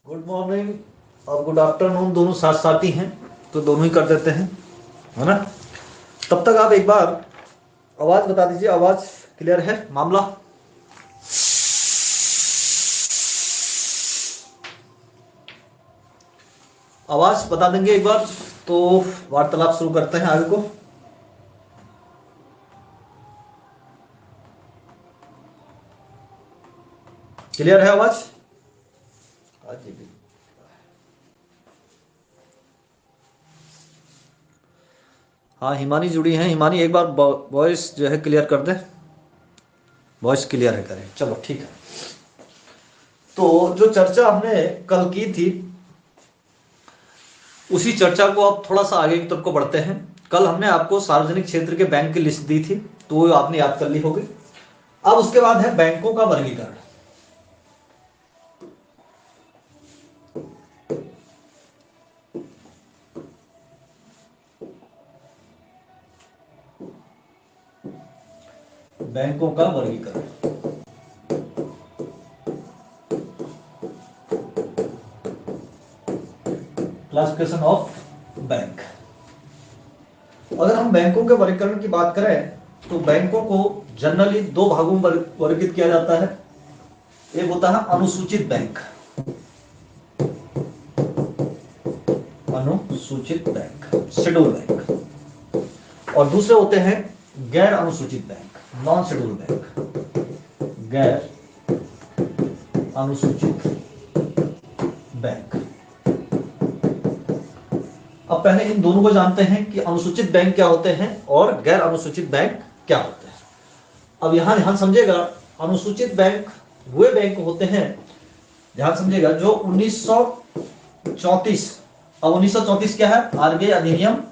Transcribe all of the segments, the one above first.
Good morning और good afternoon दोनों साथ साथ ही हैं, तो दोनों ही कर देते हैं, है ना। तब तक आप एक बार आवाज बता दीजिए, आवाज क्लियर है? मामला आवाज बता देंगे एक बार तो वार्तालाप शुरू करते हैं आगे को। क्लियर है आवाज? हाँ जी भी। हाँ, हिमानी जुड़ी है। हिमानी एक बार वॉइस जो है क्लियर कर दे। वॉइस क्लियर है, करें, चलो ठीक है। तो जो चर्चा हमने कल की थी उसी चर्चा को अब थोड़ा सा आगे की तरफ को बढ़ते हैं। कल हमने आपको सार्वजनिक क्षेत्र के बैंक की लिस्ट दी थी, तो वो आपने याद कर ली होगी। अब उसके बाद है बैंकों का वर्गीकरण। बैंकों का वर्गीकरण, क्लासिफिकेशन ऑफ बैंक। अगर हम बैंकों के वर्गीकरण की बात करें तो बैंकों को जनरली दो भागों में वर्गीकृत किया जाता है। एक होता है अनुसूचित बैंक, अनुसूचित बैंक, शेड्यूल बैंक, और दूसरे होते हैं गैर अनुसूचित बैंक, नॉन शेड्यूल बैंक, गैर अनुसूचित बैंक। अब पहले इन दोनों को जानते हैं कि अनुसूचित बैंक क्या होते हैं और गैर अनुसूचित बैंक क्या होते हैं। अब यहां ध्यान समझिएगा, अनुसूचित बैंक वे बैंक होते हैं, ध्यान समझिएगा, जो 1934, अब 1934 क्या है? आरबीआई अधिनियम,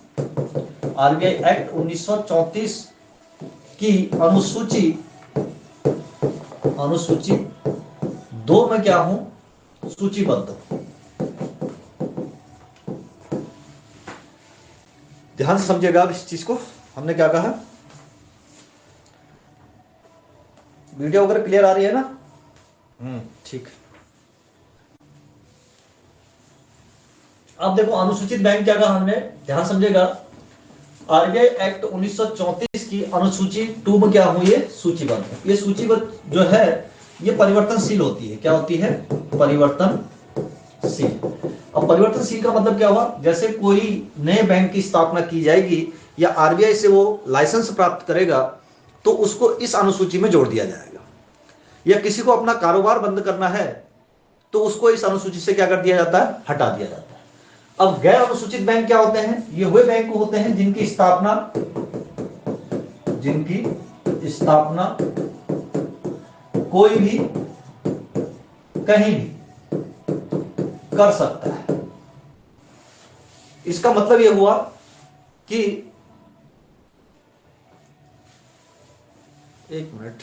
आरबीआई एक्ट 1934 की अनुसूची, अनुसूची दो में क्या हूं? सूचीबद्ध। ध्यान से समझिएगा अब इस चीज को, हमने क्या कहा। वीडियो वगैरह क्लियर आ रही है ना? ठीक। अब देखो अनुसूचित बैंक क्या कहा हमने, ध्यान समझिएगा। आरबीआई एक्ट 1934 की अनुसूची 2 में क्या हुई? ये सूचीबद्ध। ये सूचीबद्ध जो है ये परिवर्तनशील होती है। क्या होती है? परिवर्तनशील। अब परिवर्तनशील का मतलब क्या हुआ? जैसे कोई नए बैंक की स्थापना की जाएगी या आरबीआई से वो लाइसेंस प्राप्त करेगा तो उसको इस अनुसूची में जोड़ दिया जाएगा, या किसी को अपना कारोबार बंद करना है तो उसको इस अनुसूची से क्या कर दिया जाता है? हटा दिया जाता है। अब गैर अनुसूचित बैंक क्या होते हैं? ये वे बैंक होते हैं जिनकी स्थापना, जिनकी स्थापना कोई भी कहीं भी कर सकता है। इसका मतलब यह हुआ कि, एक मिनट,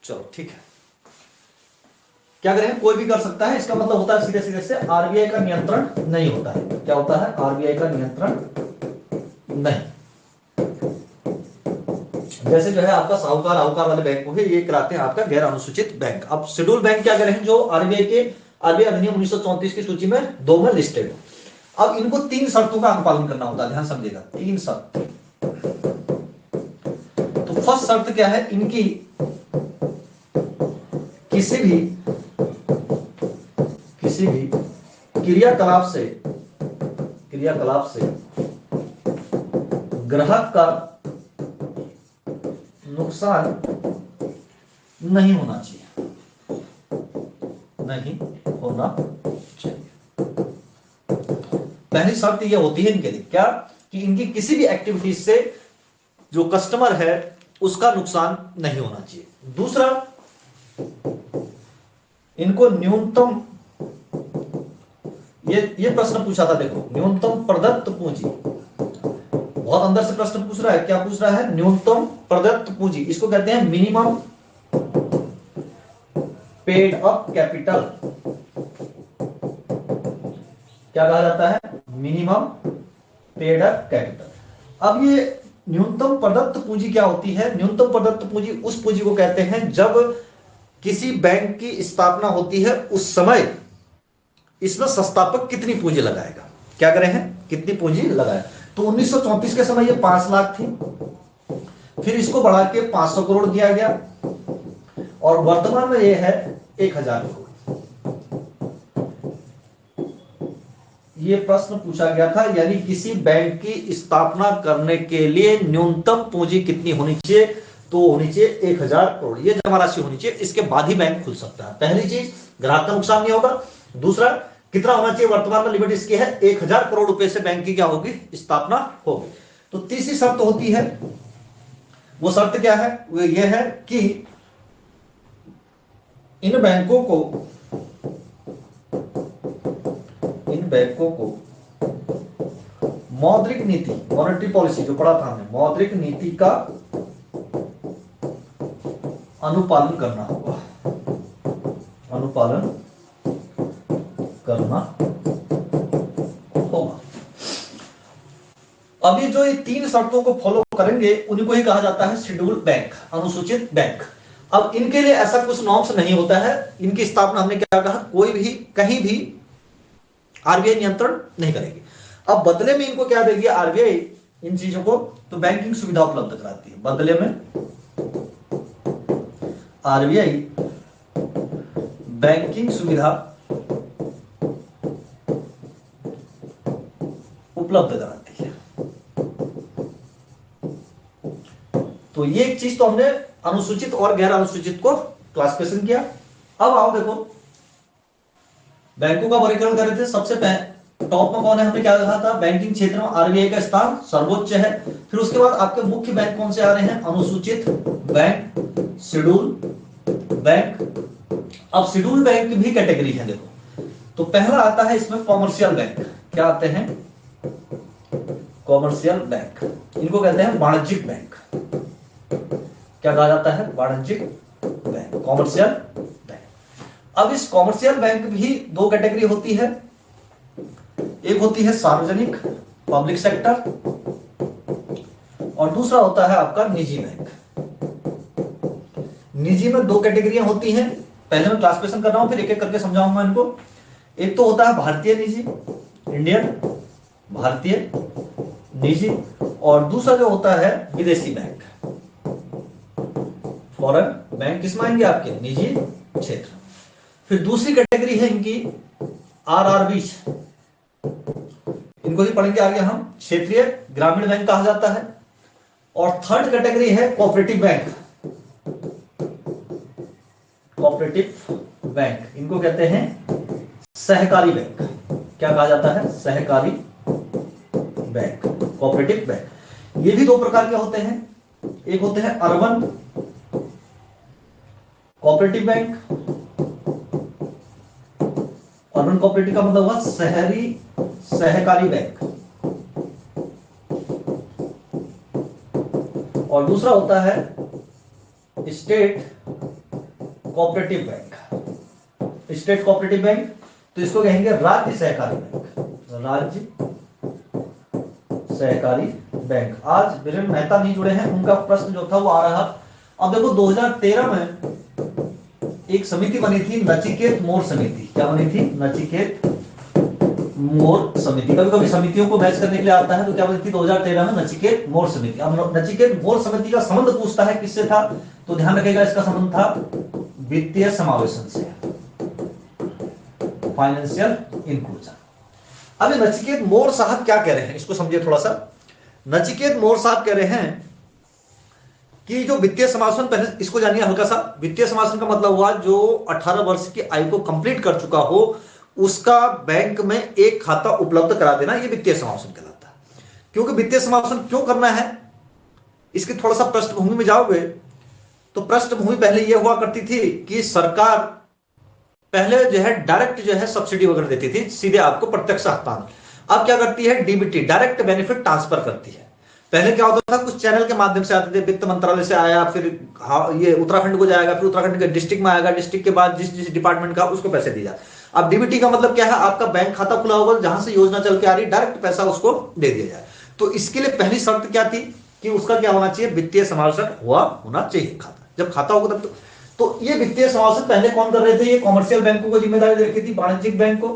चलो ठीक है, क्या करें? कोई भी कर सकता है। इसका मतलब होता है सीधे सीधे से आरबीआई का नियंत्रण नहीं होता है। क्या होता है? आरबीआई का नियंत्रण नहीं। जैसे जो है आपका साहूकार आहूकार वाले बैंक होंगे, ये कराते हैं आपका गैर अनुसूचित बैंक। अब शेड्यूल बैंक क्या करें? जो आरबीआई के, आरबीआई अधिनियम 1934 की सूची में 2 में लिस्टेड हो। अब इनको 3 शर्तों का अनुपालन करना होता है, ध्यान समझिएगा, 3 शर्त। तो फर्स्ट शर्त क्या है? इनकी किसी भी क्रियाकलाप से, क्रियाकलाप से ग्राहक का नुकसान नहीं होना चाहिए, नहीं होना चाहिए। पहली शर्त यह होती है इनके लिए क्या? कि इनकी किसी भी एक्टिविटीज से जो कस्टमर है उसका नुकसान नहीं होना चाहिए। दूसरा, इनको न्यूनतम, ये प्रश्न पूछा था, देखो, न्यूनतम प्रदत्त पूंजी, बहुत अंदर से प्रश्न पूछ रहा है। क्या पूछ रहा है? न्यूनतम प्रदत्त पूंजी, इसको कहते हैं मिनिमम पेड अप कैपिटल। क्या कहा जाता है? Minimum paid up capital. अब ये न्यूनतम प्रदत्त पूंजी क्या होती है? न्यूनतम प्रदत्त पूंजी उस पूंजी को कहते हैं जब किसी बैंक की स्थापना होती है उस समय इसमें संस्थापक कितनी पूंजी लगाएगा, क्या करे हैं, कितनी पूंजी लगाए। तो 1934 के समय ये 5 लाख थी, फिर इसको बढ़ा के 500 करोड़ किया गया और वर्तमान में ये है 1000 करोड़। ये प्रश्न पूछा गया था, यानी किसी बैंक की स्थापना करने के लिए न्यूनतम पूंजी कितनी होनी चाहिए? तो होनी चाहिए 1000 करोड़। ये जमा राशि होनी चाहिए, इसके बाद ही बैंक खुल सकता है। पहली चीज, ग्राहक का नुकसान नहीं होगा। दूसरा, कितना होना चाहिए? वर्तमान में लिमिट इसकी है 1000 करोड़ रुपए से बैंक की क्या होगी, स्थापना होगी। तो तीसरी शर्त होती है, वो शर्त क्या है? वो ये है कि इन बैंकों को मौद्रिक नीति, मॉनेटरी पॉलिसी जो पढ़ा था हमने, मौद्रिक नीति का अनुपालन करना होगा, अनुपालन करना होगा। अभी जो ये 3 शर्तों को फॉलो करेंगे उन्हीं को ही कहा जाता है शेड्यूल्ड बैंक, अनुसूचित बैंक। अब इनके लिए ऐसा कुछ नॉर्म्स नहीं होता है, इनकी स्थापना हमने क्या कहा, कोई भी कहीं भी आरबीआई नियंत्रण नहीं करेगी। अब बदले में इनको क्या देगी आरबीआई, इन चीजों को, तो बैंकिंग सुविधा उपलब्ध कराती है। बदले में आरबीआई बैंकिंग सुविधा उपलब्ध कराती है। तो ये एक चीज तो हमने अनुसूचित और गैर अनुसूचित को क्लासिफिकेशन किया। अब आओ देखो, बैंकों का वर्गीकरण कर रहे थे। सबसे टॉप में कौन है, हमने क्या कहा था, बैंकिंग क्षेत्र में आरबीआई का स्थान सर्वोच्च है। फिर उसके बाद आपके मुख्य बैंक कौन से आ रहे हैं, अनुसूचित बैंक, शेड्यूल बैंक। अब शेड्यूल बैंक की भी कैटेगरी है देखो। तो पहला आता है इसमें कॉमर्शियल बैंक। क्या आते हैं, कॉमर्शियल बैंक, इनको कहते हैं वाणिज्यिक बैंक। क्या कहा जाता है, वाणिज्यिक बैंक, कॉमर्शियल बैंक। अब इस कॉमर्शियल बैंक भी 2 कैटेगरी होती है, एक होती है सार्वजनिक, पब्लिक सेक्टर, और दूसरा होता है आपका निजी बैंक। निजी में 2 कैटेगरियां होती हैं, पहले मैं क्लासिफिकेशन कर रहा हूं, फिर एक एक करके समझाऊंगा इनको। एक तो होता है भारतीय निजी, इंडियन भारतीय निजी, और दूसरा जो होता है विदेशी बैंक, फॉरेन बैंक। किसमें आएंगे आपके, निजी क्षेत्र। फिर दूसरी कैटेगरी है इनकी आरआरबी, इनको ही पढ़ेंगे आगे हम, क्षेत्रीय ग्रामीण बैंक कहा जाता है। और थर्ड कैटेगरी है कोऑपरेटिव बैंक, कोऑपरेटिव बैंक, इनको कहते हैं सहकारी बैंक। क्या कहा जाता है, सहकारी बैंक, कोऑपरेटिव बैंक। ये भी 2 प्रकार के होते हैं, एक होते हैं urban cooperative bank, urban cooperative का मतलब हुआ शहरी सहकारी बैंक, और दूसरा होता है state cooperative bank. State cooperative bank तो इसको कहेंगे राज्य सहकारी बैंक, राज्य सहकारी बैंक। आज वीरेंद्र मेहता नहीं जुड़े हैं, उनका प्रश्न जो था वो आ रहा। अब देखो 2013 में एक समिति बनी थी, नचिकेत मोर समिति। क्या बनी थी, नचिकेत मोर समिति। कभी कभी समितियों को मैच करने के लिए आता है, तो क्या बनी थी 2013 में, नचिकेत मोर समिति। अब नचिकेत मोर समिति का संबंध पूछता है किससे था, तो ध्यान रखिएगा इसका संबंध था वित्तीय समावेशन से, फाइनेंशियल इंक्लूजन। अभी नचिकेत मोर साहब क्या कह रहे हैं, इसको समझिए थोड़ा सा। नचिकेत मोर साहब कह रहे हैं कि जो वित्तीय समावेशन, पहले इसको जानिए हल्का सा। वित्तीय समावेशन का मतलब हुआ जो 18 वर्ष की आयु को कंप्लीट कर चुका हो उसका बैंक में एक खाता उपलब्ध करा देना, ये वित्तीय समावेशन कहलाता है। क्योंकि वित्तीय समावेशन क्यों करना है, इसकी थोड़ा सा पृष्ठभूमि में जाओगे तो पृष्ठभूमि पहले यह हुआ करती थी कि सरकार पहले जो है डायरेक्ट जो है सब्सिडी वगैरह देती थी, सीधे आपको प्रत्यक्ष हस्तांतरण। अब क्या करती है, डीबीटी, डायरेक्ट बेनिफिट ट्रांसफर करती है। पहले क्या होता था, कुछ चैनल के माध्यम से आते थे, वित्त मंत्रालय से आया, फिर ये उत्तराखंड को जाएगा, फिर उत्तराखंड के डिस्ट्रिक्ट में आएगा, डिस्ट्रिक्ट के बाद जिस जिस डिपार्टमेंट का उसको पैसे दिए जाए। अब डीबीटी का मतलब क्या है, आपका बैंक खाता खुला होगा, जहां से योजना चल के आ रही डायरेक्ट पैसा उसको दे दिया जाए। तो इसके लिए पहली शर्त क्या थी कि उसका क्या होना चाहिए, वित्तीय समावेशन हुआ होना चाहिए खाता, जब खाता होगा तब तो ये वित्तीय समावेशन पहले कौन कर रहे थे, ये कॉमर्शियल बैंकों को जिम्मेदारी दे रखी थी, वाणिज्यिक बैंक को।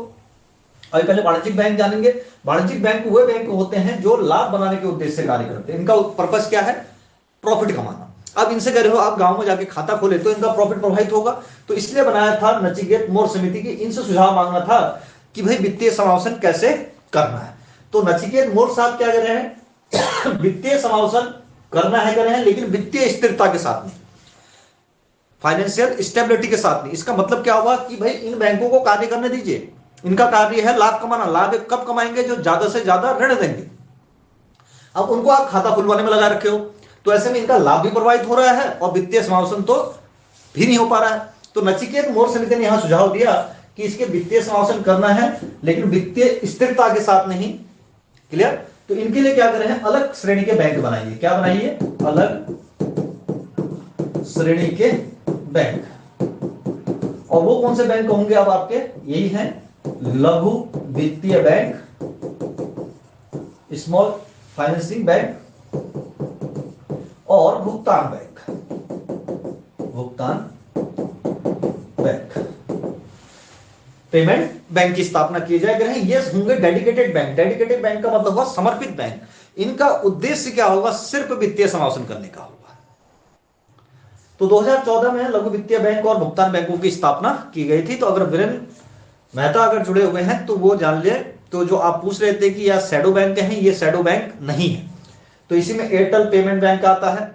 अभी पहले वाणिज्यिक बैंक जानेंगे। वाणिज्यिक बैंक वे बैंक होते हैं जो लाभ बनाने के उद्देश्य से कार्य करते हैं, इनका पर्पस क्या है, प्रॉफिट कमाना। अब इनसे कह रहे हो आप गांव में जाके खाता खोले तो इनका प्रॉफिट प्रभावित होगा, तो इसलिए बनाया था नचिकेत मोर समिति की, इनसे सुझाव मांगना था कि भाई वित्तीय समावेशन कैसे करना है। तो नचिकेत मोर साहब क्या कर रहे हैं, वित्तीय समावेशन करना है कर रहे हैं, लेकिन वित्तीय स्थिरता के साथ नहीं, फाइनेंशियल स्टेबिलिटी के साथ नहीं। इसका मतलब क्या हुआ कि भाई इन बैंकों को कार्य करने दीजिए, इनका कार्य है लाभ कमाना। लाभ कब कमाएंगे, जो ज्यादा से ज्यादा ऋण देंगे। अब उनको आप खाता खुलवाने में लगा रखे हो, तो ऐसे में इनका लाभ भी प्रभावित हो रहा है और वित्तीय समावेशन तो भी नहीं हो पा रहा है। तो नचिकेत मोर समिति ने यहां सुझाव दिया कि इसके वित्तीय समावेशन करना है, लेकिन वित्तीय स्थिरता के साथ नहीं। क्लियर। तो इनके लिए क्या करें, अलग श्रेणी के बैंक बनाइए। क्या बनाइए, अलग श्रेणी के बैंक। और वो कौन से बैंक होंगे अब आपके, यही हैं लघु वित्तीय बैंक, स्मॉल फाइनेंसिंग बैंक, और भुगतान बैंक, भुगतान बैंक, पेमेंट बैंक की स्थापना की जाए। ये होंगे डेडिकेटेड बैंक। डेडिकेटेड बैंक का मतलब हुआ समर्पित बैंक। इनका उद्देश्य क्या होगा, सिर्फ वित्तीय समावेशन करने का होगा। तो 2014 में लघु वित्तीय बैंक और भुगतान बैंकों की स्थापना की गई थी। तो अगर वीरेंद्र मेहता अगर जुड़े हुए हैं तो वो जान ले। तो जो आप पूछ रहे थे कि यार शैडो बैंक हैं, ये शैडो बैंक नहीं है। तो इसी में एयरटेल पेमेंट बैंक आता है,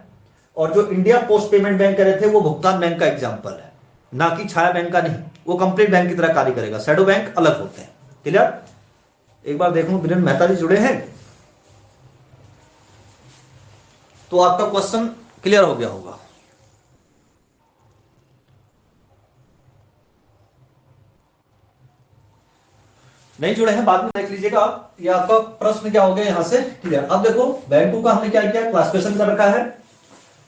और जो इंडिया पोस्ट पेमेंट बैंक करे थे वो भुगतान बैंक का एग्जाम्पल है, ना कि छाया बैंक का नहीं। वो कंप्लीट बैंक की तरह कार्य करेगा, शैडो बैंक अलग होते हैं। क्लियर। एक बार देखूं वीरेंद्र मेहता जी जुड़े हैं तो आपका क्वेश्चन क्लियर हो गया होगा। नहीं जुड़े हैं बाद में देख लीजिएगा आप, ये आपका प्रश्न क्या हो गया यहां से क्लियर। अब देखो बैंकों का हमने क्या किया, क्लासिफिकेशन कर रखा है।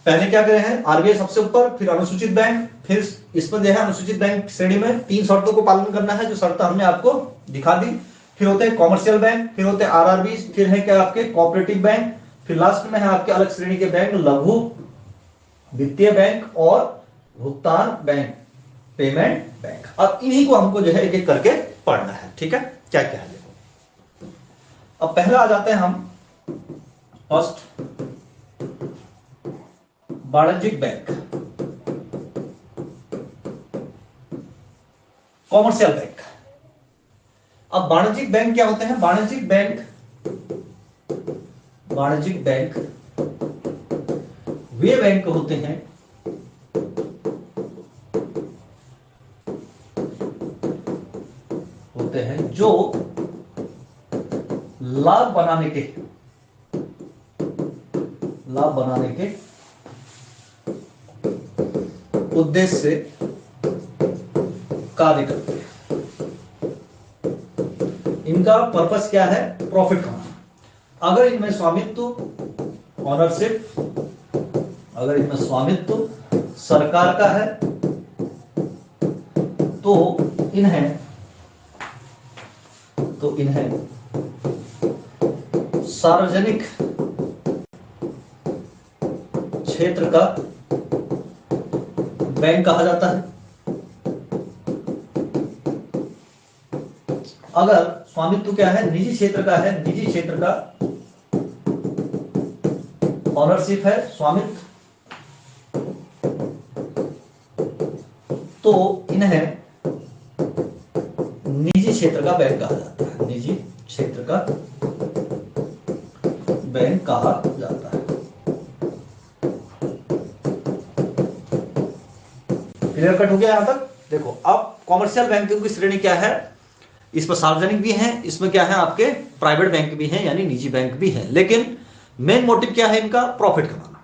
पहले क्या करे हैं, आरबीआई सबसे ऊपर, फिर अनुसूचित बैंक, फिर इसमें जो है अनुसूचित बैंक श्रेणी में 3 शर्तों को पालन करना है, जो शर्त हमने आपको दिखा दी। फिर होते हैं कॉमर्शियल बैंक, फिर होते हैं आरआरबी, फिर है क्या आपके कोऑपरेटिव बैंक, फिर लास्ट में है आपके अलग श्रेणी के बैंक, लघु वित्तीय बैंक और भुगतान बैंक, पेमेंट बैंक। अब इन्हीं को हमको जो है एक एक करके पढ़ना है। ठीक है, क्या क्या है देखो। अब पहला आ जाते हैं हम, फर्स्ट वाणिज्यिक बैंक, कॉमर्शियल बैंक। अब वाणिज्यिक बैंक क्या होते हैं, वाणिज्यिक बैंक वे बैंक होते हैं जो लाभ बनाने के उद्देश्य से कार्य करते हैं। इनका पर्पस क्या है, प्रॉफिट कमाना। अगर इनमें स्वामित्व, ऑनरशिप, अगर इनमें स्वामित्व सरकार का है तो इन्हें सार्वजनिक क्षेत्र का बैंक कहा जाता है। अगर स्वामित्व क्या है, निजी क्षेत्र का है, निजी क्षेत्र का ऑनरशिप है, स्वामित्व, तो इन्हें निजी क्षेत्र का बैंक कहा जाता है, निजी क्षेत्र का बैंक कहा जाता है। क्लियर कट हो गया यहां तक। देखो अब कॉमर्शियल बैंकिंग की श्रेणी क्या है, इसमें सार्वजनिक भी हैं, इसमें क्या है आपके प्राइवेट बैंक भी हैं, यानी निजी बैंक भी हैं, लेकिन मेन मोटिव क्या है इनका, प्रॉफिट कमाना।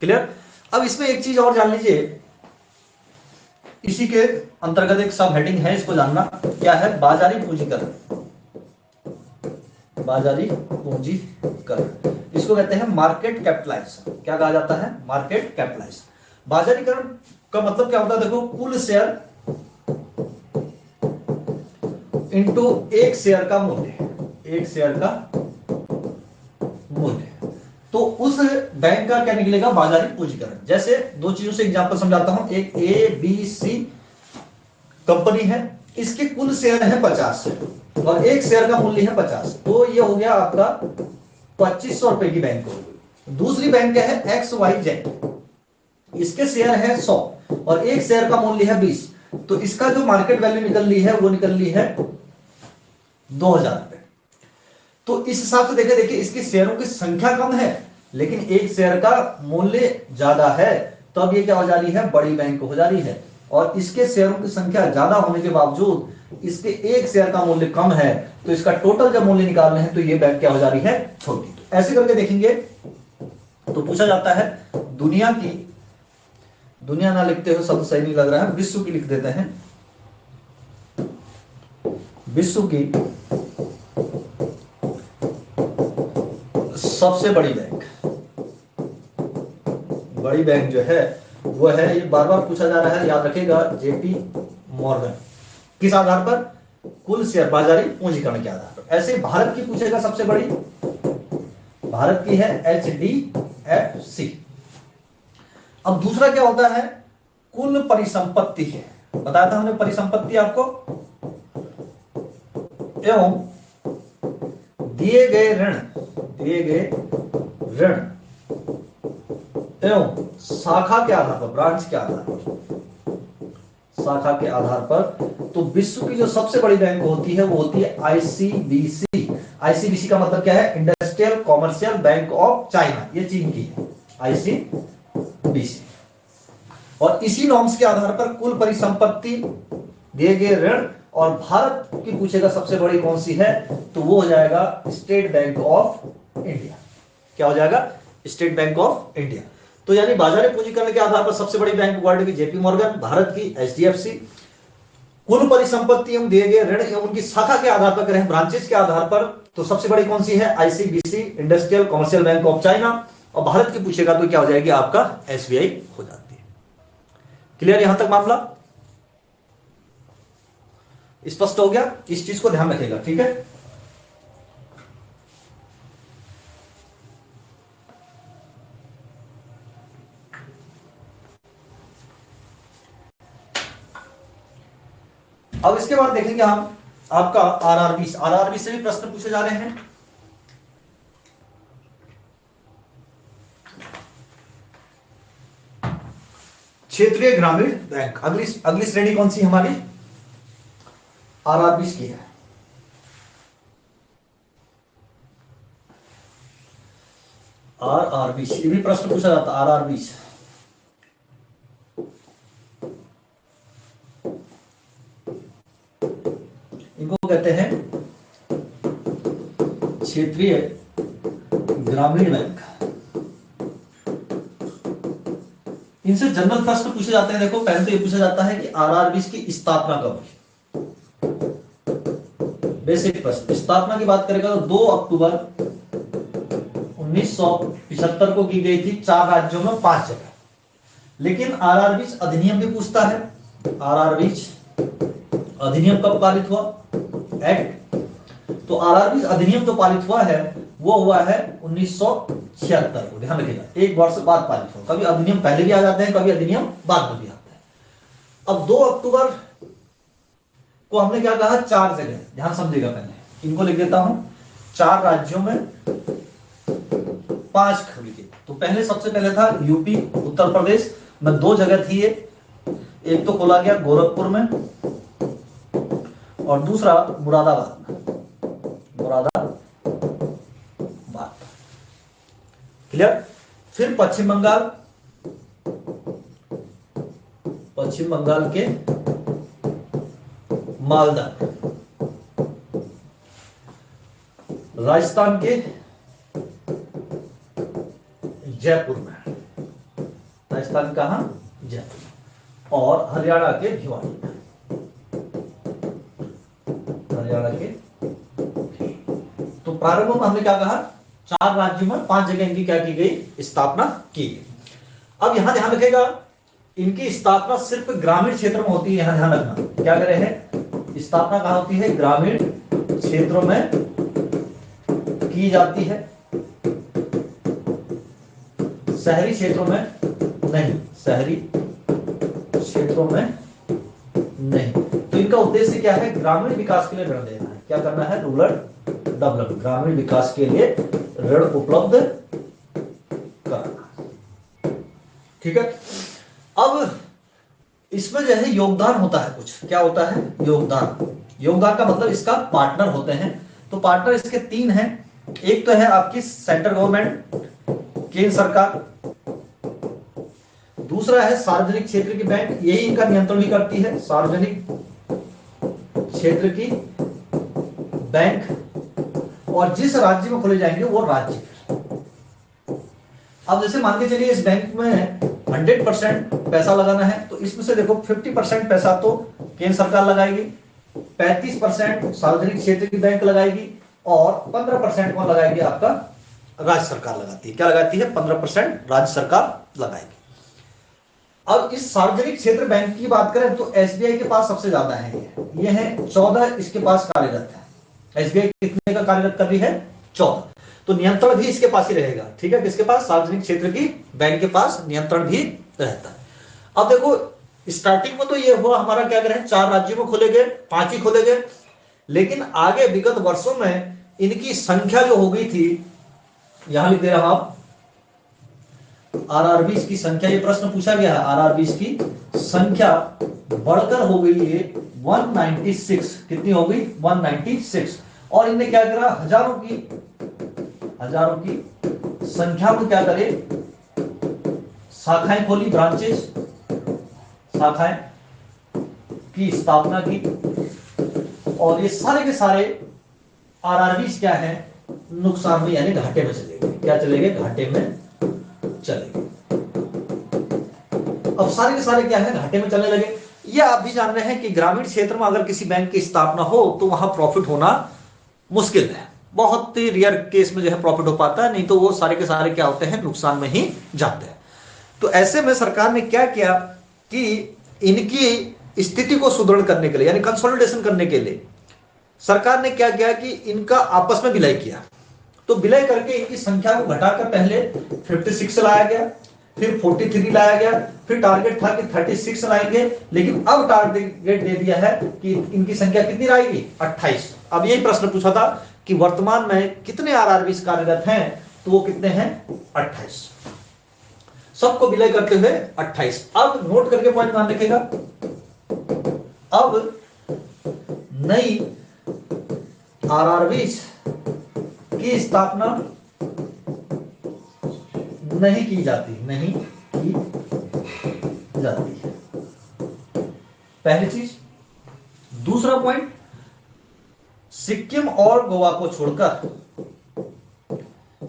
क्लियर। अब इसमें एक चीज और जान लीजिए, इसी के अंतर्गत एक सब हेडिंग है, इसको जानना क्या है, बाजारी पूंजीकरण। बाजारी पूंजीकरण, इसको कहते हैं मार्केट कैपिटलाइजेशन। क्या कहा जाता है, मार्केट कैपिटलाइजेशन। बाजारीकरण का मतलब क्या होता है, देखो कुल शेयर इनटू एक शेयर का मूल्य, एक शेयर का मूल्य। तो तो उस बैंक का क्या निकलेगा, बाजारी पूंजीकरण। जैसे दो चीजों से एग्जांपल समझाता हूं। एक ABC कंपनी है, इसके कुल शेयर है 50 और एक शेयर का मूल्य है 50, तो ये हो गया आपका 2500 रुपए की बैंक हो गई। दूसरी बैंक क्या है, XYZ, इसके शेयर है 100 और एक शेयर का मूल्य है 20, तो इसका जो मार्केट वैल्यू निकल ली है वो निकल ली है 2000 रुपए। तो इस हिसाब से देखिए इसके शेयरों की संख्या कम है लेकिन एक शेयर का मूल्य ज्यादा है, तो अब ये क्या हो जा रही है, बड़ी बैंक हो जा रही है। और इसके शेयरों की संख्या ज्यादा होने के बावजूद इसके एक शेयर का मूल्य कम है, तो इसका टोटल जब मूल्य निकालने हैं तो ये बैंक क्या हो जा रही है, छोटी। तो ऐसे करके देखेंगे तो पूछा जाता है दुनिया की, दुनिया ना लिखते हो शब्द सही नहीं लग रहा है, विश्व की लिख देते हैं। विश्व की सबसे बड़ी बैंक, बड़ी बैंक जो है वो है, ये बार बार पूछा जा रहा है, याद रखिएगा, JP मॉर्गन। किस आधार पर, कुल शेयर बाजारी पूंजीकरण के आधार पर। ऐसे भारत की पूछेगा सबसे बड़ी, भारत की है HDFC। अब दूसरा क्या होता है, कुल परिसंपत्ति है, बताया था हमने परिसंपत्ति आपको, एवं दिए गए ऋण, दिए गए ऋण एवं शाखा के आधार पर, ब्रांच के आधार पर, शाखा के आधार पर, तो विश्व की जो सबसे बड़ी बैंक होती है वो होती है ICBC। ICBC का मतलब क्या है, industrial commercial bank of China, ये चीन की है ICBC। और इसी नॉर्म्स के आधार पर कुल परिसंपत्ति, दिए गए ऋण, और भारत की पूछेगा सबसे बड़ी कौन सी है, तो वो हो जाएगा स्टेट बैंक ऑफ इंडिया। क्या हो जाएगा, स्टेट बैंक ऑफ इंडिया। तो यानी बाजारी पूंजीकरण के आधार पर सबसे बड़ी बैंक वर्ल्ड की JP मॉर्गन, भारत की HDFC। कुल परिसंपत्ति एवं दिए गए ऋण एवं उनकी शाखा के आधार पर करें, ब्रांचेस के आधार पर, तो सबसे बड़ी कौन सी है, ICBC, industrial commercial bank of China. और भारत की पूछेगा तो क्या हो जाएगी, आपका SBI हो जाती है। क्लियर यहां तक मामला स्पष्ट हो गया, इस चीज को ध्यान रखिएगा, ठीक है। अब इसके बाद देखेंगे हम आपका RRB से भी प्रश्न पूछे जा रहे हैं। क्षेत्रीय ग्रामीण बैंक, अगली श्रेणी कौन सी हमारी, RRB की है। RRB से भी प्रश्न पूछा जाता है, RRB से। इनको कहते हैं क्षेत्रीय ग्रामीण बैंक। इनसे जनरल प्रश्न पूछे जाते हैं। देखो पहले तो ये पूछा जाता है कि RRB की स्थापना कब हुई, बेसिक प्रश्न। स्थापना की बात करेगा तो 2 अक्टूबर 1975 को की गई थी, 4 राज्यों में 5 जगह। लेकिन RRB अधिनियम भी पूछता है, RRB अधिनियम कब पारित हुआ, एक्ट। तो RRB अधिनियम जो पारित हुआ है वो हुआ है 1976 को, ध्यान रखिएगा, 1 वर्ष बाद पारित हुआ। कभी अधिनियम पहले भी आ जाते हैं, कभी अधिनियम बाद में भी आते हैं। अब 2 अक्टूबर को हमने क्या कहा, 4 जगह, ध्यान समझिएगा, पहले इनको लिख देता हूं, 4 राज्यों में 5 खुली थी। तो पहले सबसे पहले था यूपी, उत्तर प्रदेश में 2 जगह थी, एक तो खोला गया गोरखपुर में और दूसरा मुरादाबाद में, मुरादाबाद। क्लियर। फिर पश्चिम बंगाल के मालदा, राजस्थान के जयपुर में, राजस्थान कहां, जयपुर, और हरियाणा के भिवानी में, हरियाणा के। तो प्रारंभ में हमने क्या कहा, 4 राज्यों में 5 जगह इनकी क्या की गई, स्थापना की गई। अब यहां ध्यान रखेगा, इनकी स्थापना सिर्फ ग्रामीण क्षेत्र में होती है, यहां ध्यान रखना। क्या करे है, स्थापना कहां होती है, ग्रामीण क्षेत्रों में की जाती है। शहरी क्षेत्रों में नहीं, शहरी क्षेत्रों में नहीं। तो इनका उद्देश्य क्या है? ग्रामीण विकास के लिए ऋण देना है। क्या करना है? रूरल डेवलपमेंट, ग्रामीण विकास के लिए ऋण उपलब्ध कराना। ठीक है। अब इसमें जो है योगदान होता है कुछ। क्या होता है? योगदान। योगदान का मतलब इसका पार्टनर होते हैं। तो पार्टनर इसके 3 हैं। एक तो है आपकी सेंट्रल गवर्नमेंट, केंद्र सरकार। दूसरा है सार्वजनिक क्षेत्र की बैंक, यही इनका नियंत्रण भी करती है, सार्वजनिक क्षेत्र की बैंक। और जिस राज्य में खोले जाएंगे वो राज्य। अब जैसे मान के चलिए इस बैंक में 100% पैसा लगाना है, तो इसमें से देखो 50% पैसा तो केंद्र सरकार लगाएगी, 35% सार्वजनिक क्षेत्र की बैंक लगाएगी और 15% कौन लगाएगी? आपका राज्य सरकार लगाती है। क्या लगाती है? 15% राज्य सरकार लगाएगी। अब इस सार्वजनिक क्षेत्र बैंक की बात करें तो एसबीआई के पास सबसे ज्यादा है। ये है 14 इसके पास कार्यरत है। एसबीआई कितने का कार्यरत कर रही है? 14। तो नियंत्रण भी इसके पास ही रहेगा। ठीक है, किसके पास? सार्वजनिक क्षेत्र की बैंक के पास नियंत्रण भी रहता है। अब देखो स्टार्टिंग में तो ये हुआ हमारा, क्या करें, 4 राज्यों में खोले गए, 5 ही खोले गए। लेकिन आगे विगत वर्षों में इनकी संख्या जो हो गई थी, यहां लिख दे रहा हूं आरआरबी की संख्या, ये प्रश्न पूछा गया है। आरआरबी की संख्या बढ़कर हो गई है 196। कितनी हो गई? 196। और इनने क्या करा? हजारों की संख्या में क्या करे? शाखाएं खोली, ब्रांचेस, शाखाएं की स्थापना की। और ये सारे के सारे आरआरबी क्या है? नुकसान में यानी घाटे में चले गए। क्या चले गए? घाटे में चले गए। अब सारे के सारे क्या है? घाटे में चलने लगे। ये आप भी जान रहे हैं कि ग्रामीण क्षेत्र में अगर किसी बैंक की स्थापना हो तो वहां प्रॉफिट होना मुश्किल है। बहुत ही रेयर केस में जो है प्रॉफिट हो पाता है, नहीं तो वो सारे के सारे क्या होते हैं? नुकसान में ही जाते हैं। तो ऐसे में सरकार ने क्या किया कि इनकी स्थिति को सुदृढ़ करने के लिए यानी कंसोलिडेशन करने के लिए सरकार ने क्या किया कि इनका आपस में विलय किया। तो विलय करके इनकी संख्या को घटाकर पहले 56 लाया गया, फिर 43 लाया गया, फिर टारगेट था कि 36 लाएंगे, लेकिन अब टारगेट दे दिया है कि इनकी संख्या कितनी रहेगी? 28। अब यही प्रश्न पूछा था कि वर्तमान में कितने आरआरबी कार्यरत हैं, तो वो कितने हैं? 28। सबको विलय करते हुए 28। अब नोट करके पॉइंट ध्यान रखिएगा। अब नई आरआरबी की स्थापना नहीं की जाती है। पहली चीज। दूसरा पॉइंट, सिक्किम और गोवा को छोड़कर,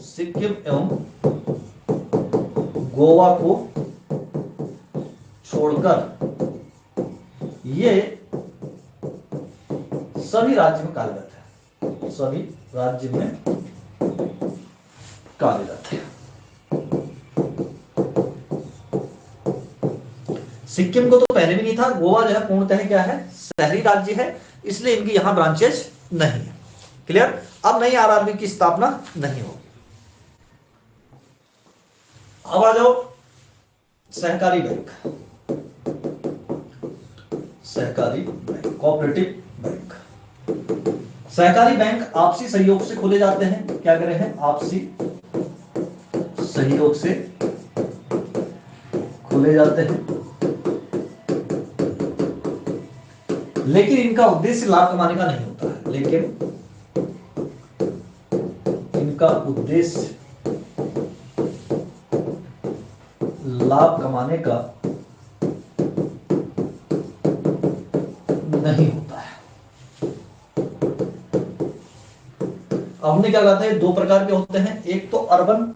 सिक्किम एवं गोवा को छोड़कर ये सभी राज्य में कार्यरत है। सभी राज्य में कार्यरत है। सिक्किम को तो पहले भी नहीं था। गोवा जो है पूर्णतः क्या है? शहरी राज्य है, इसलिए इनकी यहां ब्रांचेस नहीं है। क्लियर? अब नई आरआरबी की स्थापना नहीं होगी। अब आ जाओ सहकारी बैंक। सहकारी बैंक, कोऑपरेटिव बैंक। सहकारी बैंक आपसी सहयोग से खोले जाते हैं। क्या करें हैं? आपसी सहयोग से खोले जाते हैं, लेकिन इनका उद्देश्य लाभ कमाने का नहीं होता है। लेकिन इनका उद्देश्य लाभ कमाने का नहीं होता है। अब हमने क्या कहा था? 2 प्रकार के होते हैं। एक तो अर्बन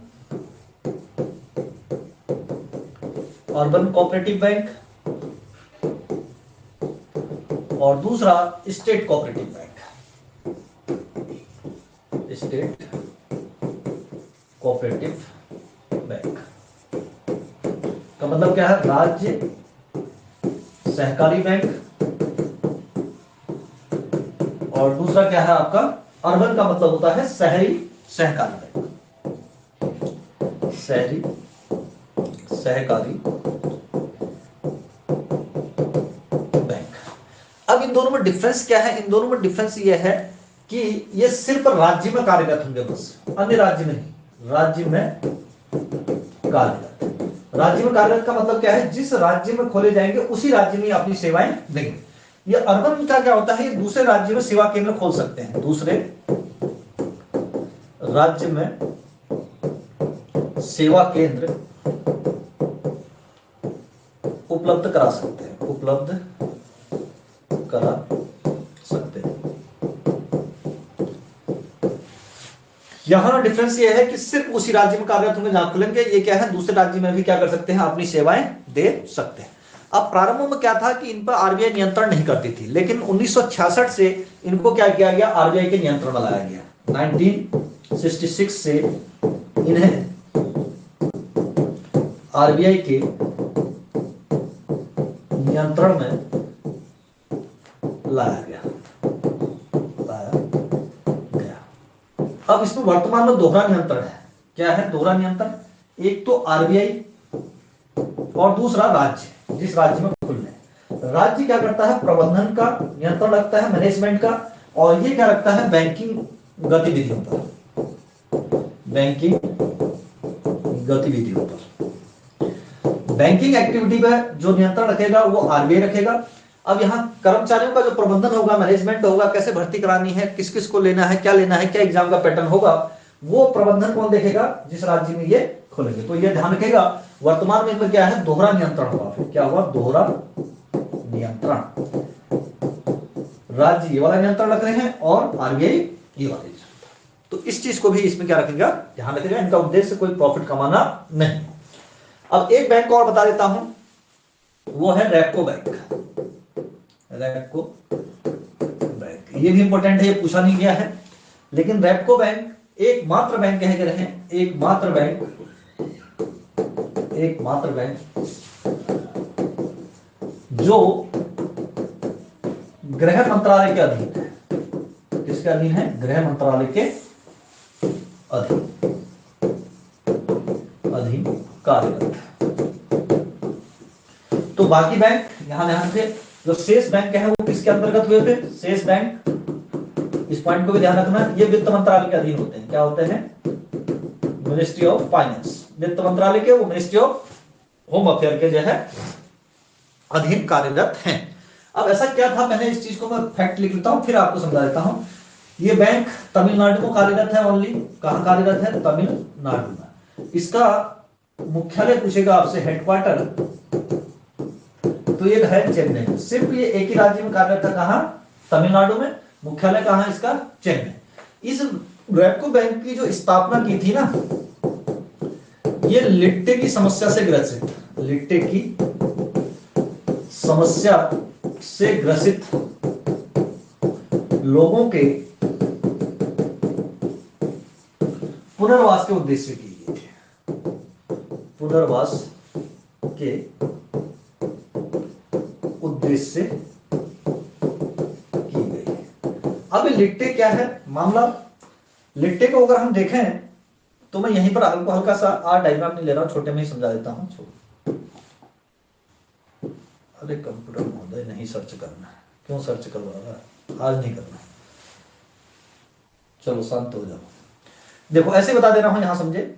कोऑपरेटिव बैंक और दूसरा state cooperative bank. State cooperative bank का मतलब क्या है? राज्य सहकारी बैंक, और दूसरा क्या है आपका? अर्बन का मतलब होता है शहरी सहकारी बैंक। शहरी सहकारी बैंक। अब इन दोनों में डिफरेंस क्या है? इन दोनों में डिफरेंस ये है कि ये सिर्फ राज्य में कार्यरत होंगे, बस, अन्य राज्य में नहीं, राज्य में कार्यरत। राज्य में कार्यरत का मतलब क्या है? जिस राज्य में खोले जाएंगे उसी राज्य में अपनी सेवाएं देंगे। ये अर्बन का क्या होता है? ये दूसरे राज्य में सेवा केंद्र खोल सकते हैं, दूसरे राज्य में सेवा केंद्र उपलब्ध करा सकते हैं, उपलब्ध करा सकते हैं। यहां डिफरेंस ये है कि सिर्फ उसी राज्य में कार्यरत होंगे जहां खुलेंगे। ये क्या है? दूसरे राज्य में भी क्या कर सकते हैं? अपनी सेवाएं दे सकते हैं। अब प्रारंभ में क्या था कि इन पर आरबीआई नियंत्रण नहीं करती थी, लेकिन 1966 से इनको क्या किया गया? आरबीआई के नियंत्रण में लाया गया। 1966 से इन्हें आरबीआई के नियंत्रण में लाया गया। अब इसमें वर्तमान में दोहरा नियंत्रण है। क्या है दोहरा नियंत्रण? एक तो आरबीआई और दूसरा राज्य, जिस राज्य में खुलने। राज्य क्या करता है? प्रबंधन का नियंत्रण रखता है, मैनेजमेंट का, और ये क्या रखता है? बैंकिंग गतिविधियों पर, बैंकिंग गतिविधियों पर। बैंकिंग एक्टिविटी पर जो नियंत्रण रखेगा वो आरबीआई रखेगा। अब यहाँ कर्मचारियों का जो प्रबंधन होगा, मैनेजमेंट होगा, कैसे भर्ती करानी है, किस किस को लेना है, क्या लेना है, क्या एग्जाम का पैटर्न होगा, वो प्रबंधन कौन देखेगा? जिस राज्य में ये खोलेंगे। तो ये ध्यान रखेगा, वर्तमान में इनमें क्या है? दोहरा नियंत्रण हुआ। फिर क्या हुआ? दोहरा नियंत्रण। राज्य ये वाला नियंत्रण रख रहे हैं और आरबीआई ये वाला। तो इस चीज को भी इसमें क्या रखेगा? ध्यान रखेगा। इनका उद्देश्य कोई प्रॉफिट कमाना नहीं। अब एक बैंक और बता देता हूं, वो है रेपको बैंक। रेपको बैंक ये भी इंपॉर्टेंट है, ये पूछा नहीं गया है, लेकिन रेपको बैंक एकमात्र बैंक कह रहे हैं, एकमात्र बैंक जो गृह मंत्रालय के अधीन है। किसके अधीन है? गृह मंत्रालय के अधीन कार्यरत। तो बाकी बैंक यहां से जो शेष बैंक है वो किसके अंतर्गत हुए थे? शेष बैंक, इस पॉइंट को भी ध्यान रखना, ये वित्त मंत्रालय के अधीन होते हैं। क्या होते हैं? Ministry of finance. वित्त मंत्रालय के, वो मिनिस्ट्री ऑफ होम अफेयर के जो है अधीन कार्यरत हैं। अब ऐसा क्या था? मैंने इस चीज को मैं फैक्ट लिख लेता हूं, फिर आपको समझा देता हूं। ये बैंक तमिलनाडु में कार्यरत है। ओनली कहां कार्यरत है? तमिलनाडु में। इसका मुख्यालय पूछेगा आपसे, हेडक्वार्टर, तो ये है चेन्नई। सिर्फ ये एक ही राज्य में कार्यरत है। कहां? तमिलनाडु में। मुख्यालय कहां है इसका? चेन्नई। इस रेपको बैंक की जो स्थापना की थी ना, ये लिट्टे की समस्या से ग्रसित, लिट्टे की समस्या से ग्रसित लोगों के पुनर्वास के उद्देश्य से की गई थी। पुनर्वास के उद्देश्य से की गई। अब लिट्टे क्या है मामला? लिट्टे को अगर हम देखें तो मैं यहीं पर आपको हल्का सा डायग्राम नहीं ले रहा हूं, छोटे में ही समझा देता हूं। अरे कंप्यूटर महोदय नहीं सर्च करना है, क्यों सर्च करवा रहा है? आज नहीं करना, चलो शांत हो जाओ। देखो ऐसे बता दे रहा हूं, यहां समझे।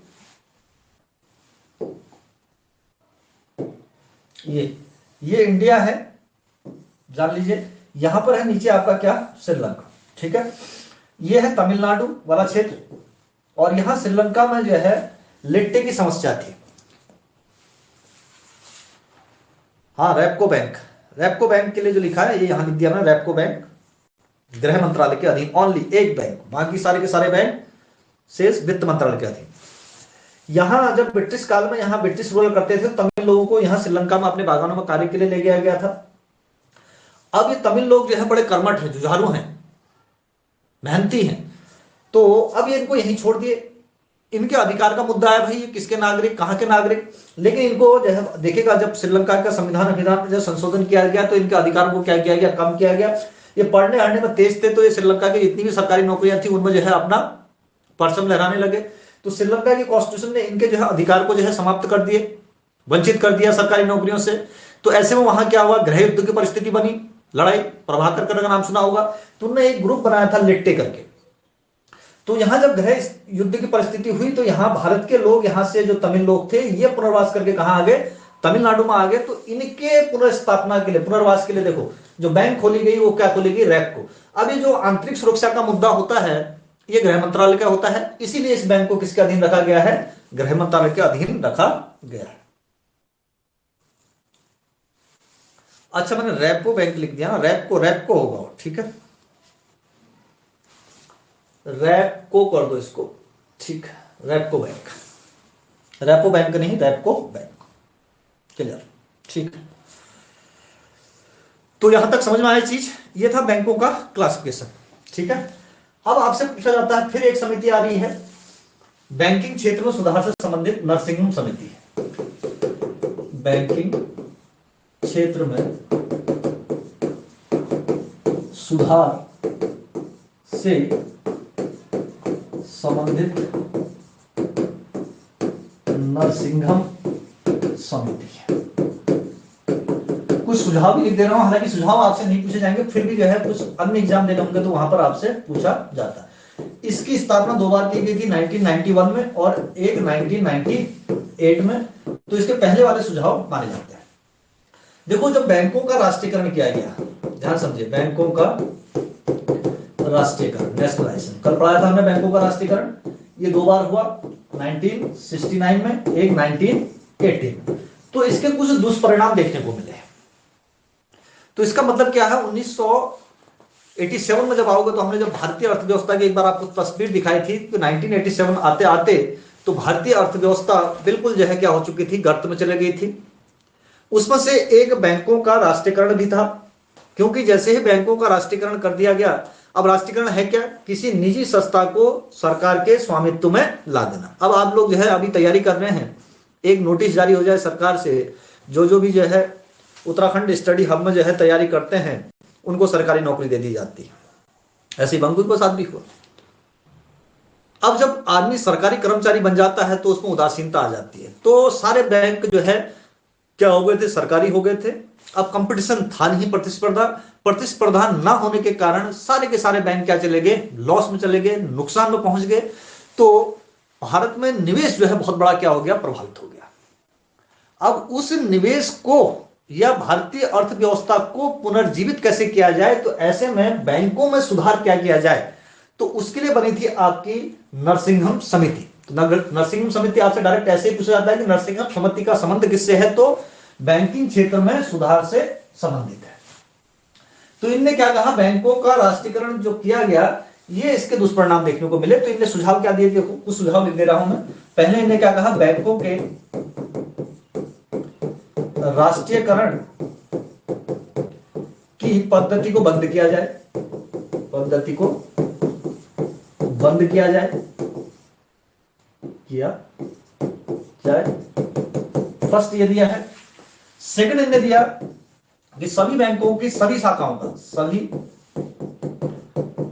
ये इंडिया है, जान लीजिए। यहां पर है नीचे आपका क्या? श्रीलंका। ठीक है, ये है तमिलनाडु वाला क्षेत्र, और यहां श्रीलंका में जो है लिट्टे की समस्या थी। हाँ, रेपको बैंक, रेपको बैंक के लिए जो लिखा है ये यहां लिख दिया मैंने, रेपको बैंक गृह मंत्रालय के अधीन। ओनली एक बैंक, बाकी सारे के सारे बैंक शेष वित्त मंत्रालय के अधीन। यहां जब ब्रिटिश काल में यहां ब्रिटिश रूल करते थे, तमिल लोगों को यहां श्रीलंका में अपने बागानों में कार्य के लिए ले गया गया था। अब ये तमिल लोग जो है बड़े कर्मठ हैं, जुझारू हैं, मेहनती हैं, तो अब ये इनको यहीं छोड़ दिए। इनके अधिकार का मुद्दा है भाई, ये किसके नागरिक, कहां के नागरिक। लेकिन इनको जो है देखेगा, जब श्रीलंका का संविधान में जब संशोधन किया गया तो इनके अधिकार को क्या किया गया? कम किया गया। ये पढ़ने हड़ने में तेज थे, तो ये श्रीलंका की जितनी भी सरकारी नौकरियां थी उनमें जो है अपना परचम लहराने लगे। तो श्रीलंका की कॉन्स्टिट्यूशन ने इनके जो है अधिकार को जो है समाप्त कर दिए, वंचित कर दिया सरकारी नौकरियों से। तो ऐसे में वहां क्या हुआ, गृह युद्ध की परिस्थिति बनी, लड़ाई, प्रभाकर का नाम सुना होगा। तो उन्होंने एक ग्रुप बनाया था लिट्टे करके। तो यहां जब गृह युद्ध की परिस्थिति हुई तो यहां भारत के लोग, यहां से जो तमिल लोग थे, ये पुनर्वास करके कहां आ गए, तमिलनाडु में आ गए। तो इनके पुनर्स्थापना के लिए, पुनर्वास के लिए देखो जो बैंक खोली गई वो क्या खोली गई, रैपको। अब ये जो आंतरिक सुरक्षा का मुद्दा होता है ये गृह मंत्रालय का होता है, इसीलिए इस बैंक को किसके अधीन रखा गया है, गृह मंत्रालय के अधीन रखा गया है। अच्छा मैंने रैपको बैंक लिख दिया ना, रैपको रैपको होगा, ठीक है, रैपको कर दो इसको, ठीक है, रैपको बैंक, रैपो बैंक नहीं, रैपको बैंक, क्लियर, ठीक है। तो यहां तक समझ में आया चीज, ये था बैंकों का क्लासिफिकेशन, ठीक है। अब आपसे पूछा जाता है, फिर एक समिति आ रही है बैंकिंग क्षेत्र में सुधार से संबंधित, नरसिंहम समिति। बैंकिंग क्षेत्र में सुधार से संबंधित नरसिंघम समिति। कुछ सुझाव भी लिख दे रहा हूं, हालांकि सुझाव आपसे नहीं पूछे जाएंगे, फिर भी जो है कुछ अन्य एग्जाम देने होंगे तो वहां पर आपसे पूछा जाता है। इसकी स्थापना 2 बार की गई थी, 1991 में और एक 1998 में। तो इसके पहले वाले सुझाव माने जाते हैं। देखो जब बैंकों का राष्ट्रीयकरण किया गया, ध्यान समझिए, बैंकों का राष्ट्रीयकरण, नेशनलाइजेशन, कल पढ़ाया था हमने बैंकों का राष्ट्रीयकरण, ये 2 बार हुआ, 1969 में, एक 1980 में। तो इसके कुछ दुष्परिणाम देखने को मिले। तो इसका मतलब क्या है, 1987 में जब आओगे तो हमने जब भारतीय अर्थव्यवस्था की एक बार आपको तस्वीर दिखाई थी, तो 1987 आते आते तो भारतीय अर्थव्यवस्था बिल्कुल जो है क्या हो चुकी थी, गर्त में चले गई थी। उसमें से एक बैंकों का राष्ट्रीयकरण भी था, क्योंकि जैसे ही बैंकों का राष्ट्रीयकरण कर दिया गया, अब राष्ट्रीयकरण है क्या, किसी निजी संस्था को सरकार के स्वामित्व में ला देना। अब आप लोग जो है अभी तैयारी कर रहे हैं, एक नोटिस जारी हो जाए सरकार से, जो भी जो है उत्तराखंड स्टडी हब में जो है तैयारी करते हैं उनको सरकारी नौकरी दे दी जाती है। ऐसे ही बैंकों के साथ भी हुआ। अब जब आदमी सरकारी कर्मचारी बन जाता है तो उसमें उदासीनता आ जाती है। तो सारे बैंक जो है क्या हो गए थे, सरकारी हो गए थे। अब कंपटीशन था नहीं, प्रतिस्पर्धा ना होने के कारण सारे के सारे बैंक क्या चले गए, लॉस में चले गए, नुकसान में पहुंच गए। तो भारत में निवेश जो है बहुत बड़ा क्या हो गया, प्रभावित हो गया। अब उस निवेश को या भारतीय अर्थव्यवस्था को पुनर्जीवित कैसे किया जाए, तो ऐसे में बैंकों में सुधार क्या किया जाए, तो उसके लिए बनी थी आपकी नरसिंघम समिति। तो नरसिंघम समिति आपसे डायरेक्ट ऐसे ही पूछा जाता है कि नरसिंघम समिति का संबंध किससे है, तो बैंकिंग क्षेत्र में सुधार से संबंधित है। तो इनने क्या कहा, बैंकों का राष्ट्रीयकरण जो किया गया, ये इसके दुष्परिणाम देखने को मिले। तो इनने सुझाव क्या दिए, देखो कुछ सुझाव लिख दे रहा हूं मैं। पहले इनने क्या कहा, बैंकों के राष्ट्रीयकरण की पद्धति को बंद किया जाए, पद्धति को बंद किया जाए, किया जाए। फर्स्ट ये दिया है। सेकंड इन्होंने दिया कि सभी बैंकों की सभी शाखाओं का, सभी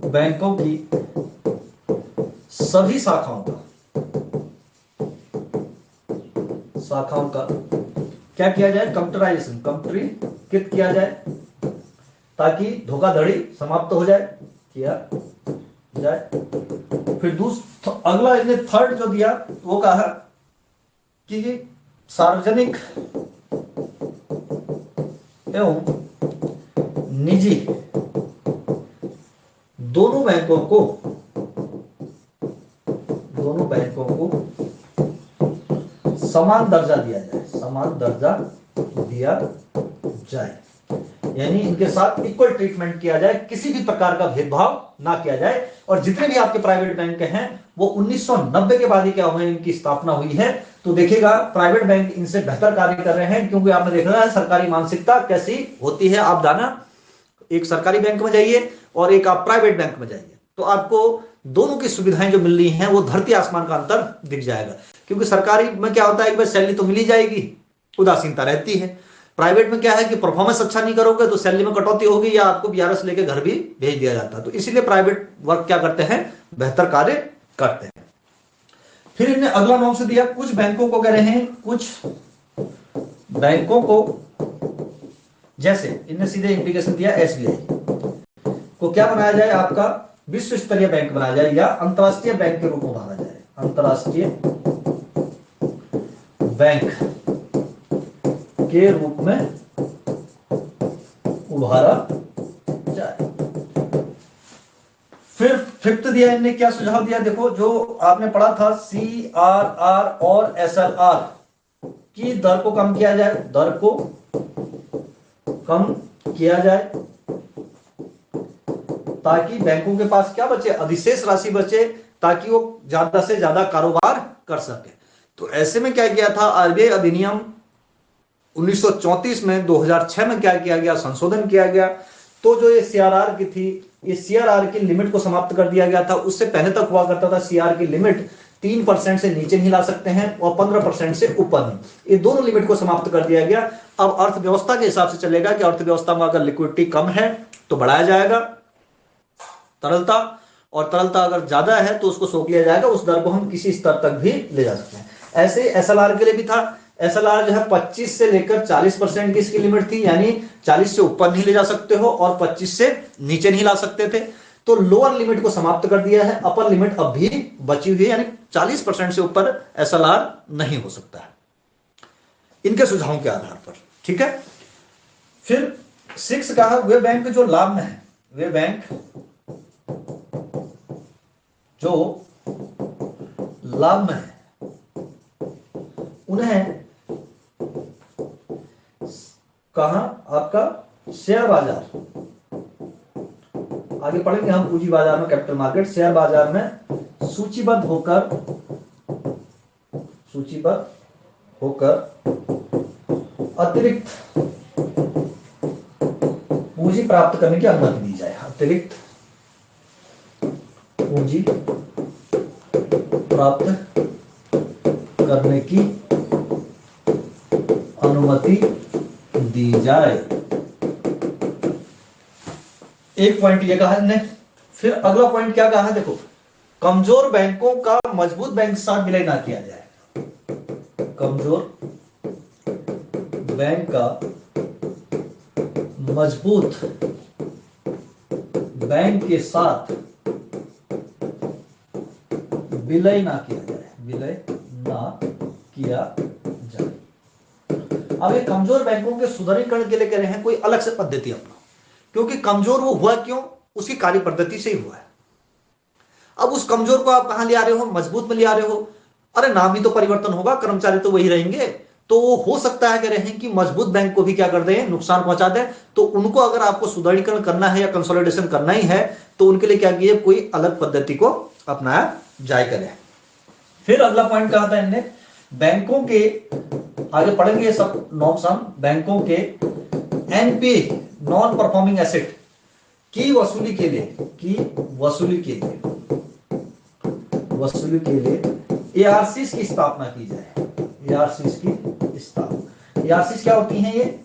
बैंकों की सभी शाखाओं का क्या किया जाए, कंप्यूटराइजेशन, कंप्यूटरीकृत किया जाए, ताकि धोखाधड़ी समाप्त हो जाए, किया जाए। फिर अगला इसने थर्ड जो दिया वो कहा कि सार्वजनिक एवं निजी दोनों बैंकों को समान दर्जा दिया जाए, समान दर्जा दिया जाए, यानी इनके साथ इक्वल ट्रीटमेंट किया जाए, किसी भी प्रकार का भेदभाव ना किया जाए। और जितने भी आपके प्राइवेट बैंक हैं वो 1990 के बाद ही क्या हुए, इनकी स्थापना हुई है। तो देखिएगा प्राइवेट बैंक इनसे बेहतर कार्य कर रहे हैं, क्योंकि आपने देखा है सरकारी मानसिकता कैसी होती है। आप जाना एक सरकारी बैंक में जाइए और एक आप प्राइवेट बैंक में जाइए, तो आपको दोनों की सुविधाएं जो मिल रही हैं वो धरती आसमान का अंतर दिख जाएगा। क्योंकि सरकारी में क्या होता है कि भाई सैलरी तो मिल ही जाएगी, उदासीनता रहती है। प्राइवेट में क्या है कि परफॉर्मेंस अच्छा नहीं करोगे तो सैलरी में कटौती होगी या आपको बीआरएस लेके घर भी भेज दिया जाता है। तो इसीलिए प्राइवेट वर्क क्या करते हैं, बेहतर कार्य करते हैं। फिर इन्हें अगला नॉर्म्स दिया, कुछ बैंकों को कह रहे हैं, कुछ बैंकों को, जैसे इनने सीधे इंडिकेशन दिया एसबीआई को क्या बनाया जाए, आपका विश्व स्तरीय बैंक बनाया जाए या अंतरराष्ट्रीय बैंक के रूप में उभारा जाए, अंतरराष्ट्रीय बैंक के रूप में उभारा जाए। फिर फिफ्थ दिया इनने, क्या सुझाव दिया, देखो जो आपने पढ़ा था CRR और SLR की दर को कम किया जाए, दर को कम किया जाए ताकि बैंकों के पास क्या बचे, अधिशेष राशि बचे, ताकि वो ज्यादा से ज्यादा कारोबार कर सके। तो ऐसे में क्या किया था, आरबीआई अधिनियम 1934 में 2006 में क्या किया गया, संशोधन किया गया। तो जो ये सीआरआर की थी, ये सीआरआर की लिमिट को समाप्त कर दिया गया था। उससे पहले तक हुआ करता था सीआर की लिमिट 3% से नीचे नहीं ला सकते हैं और 15% से ऊपर नहीं, ये दोनों लिमिट को समाप्त कर दिया गया। अब अर्थव्यवस्था के हिसाब से चलेगा कि अर्थव्यवस्था में अगर लिक्विडिटी कम है तो बढ़ाया जाएगा तरलता, और तरलता अगर ज्यादा है तो उसको सोख लिया जाएगा, उस दर को हम किसी स्तर तक भी ले जा सकते हैं। ऐसे एसएलआर के लिए भी था, एसएलआर जो है 25 से लेकर 40% की इसकी लिमिट थी, यानी 40 से ऊपर नहीं ले जा सकते हो और 25 से नीचे नहीं ला सकते थे। तो लोअर लिमिट को समाप्त कर दिया है, अपर लिमिट अब भी बची हुई है, यानी 40% से ऊपर एसएलआर नहीं हो सकता है इनके सुझावों के आधार पर। ठीक है, फिर 6 कहा, वे बैंक जो लाभ में है, वे बैंक जो लाभ में है उन्हें कहा, आपका शेयर बाजार, आगे पढ़ेंगे हम पूंजी बाजार में, कैपिटल मार्केट, शेयर बाजार में सूचीबद्ध होकर अतिरिक्त पूंजी प्राप्त करने की अनुमति दी जाए, अतिरिक्त पूंजी प्राप्त करने की अनुमति दी जाए। एक पॉइंट ये कहा हमने। फिर अगला पॉइंट क्या कहा है, देखो, कमजोर बैंकों का मजबूत बैंक के साथ विलय ना किया जाए, कमजोर बैंक का मजबूत बैंक के साथ विलय ना किया जाए, विलय ना किया जाए। अब ये कमजोर बैंकों के सुदृढ़ीकरण के लिए कह रहे हैं कोई अलग से पद्धति अपना, क्योंकि कमजोर वो हुआ क्यों, उसकी कार्य पद्धति से ही हुआ है। अब उस कमजोर को आप कहां ले आ रहे हो, मजबूत में ले आ रहे हो, अरे नाम ही तो परिवर्तन होगा, कर्मचारी तो वही रहेंगे, तो वो हो सकता है कह रहे हैं कि मजबूत बैंक को भी क्या कर दें, नुकसान पहुंचा दें। तो उनको अगर आपको सुदृढ़ीकरण करना है या कंसोलिडेशन करना ही है तो उनके लिए क्या किए, कोई अलग पद्धति को अपनाया जाए करें। फिर अगला पॉइंट कहा था इनने, बैंकों के, आगे पढ़ेंगे सब नॉर्म्स हम, बैंकों के एनपीए, नॉन परफॉर्मिंग एसेट की वसूली के लिए एआरसीज की स्थापना की जाए, एआरसीज की स्थापना। एआरसीज क्या होती हैं, ये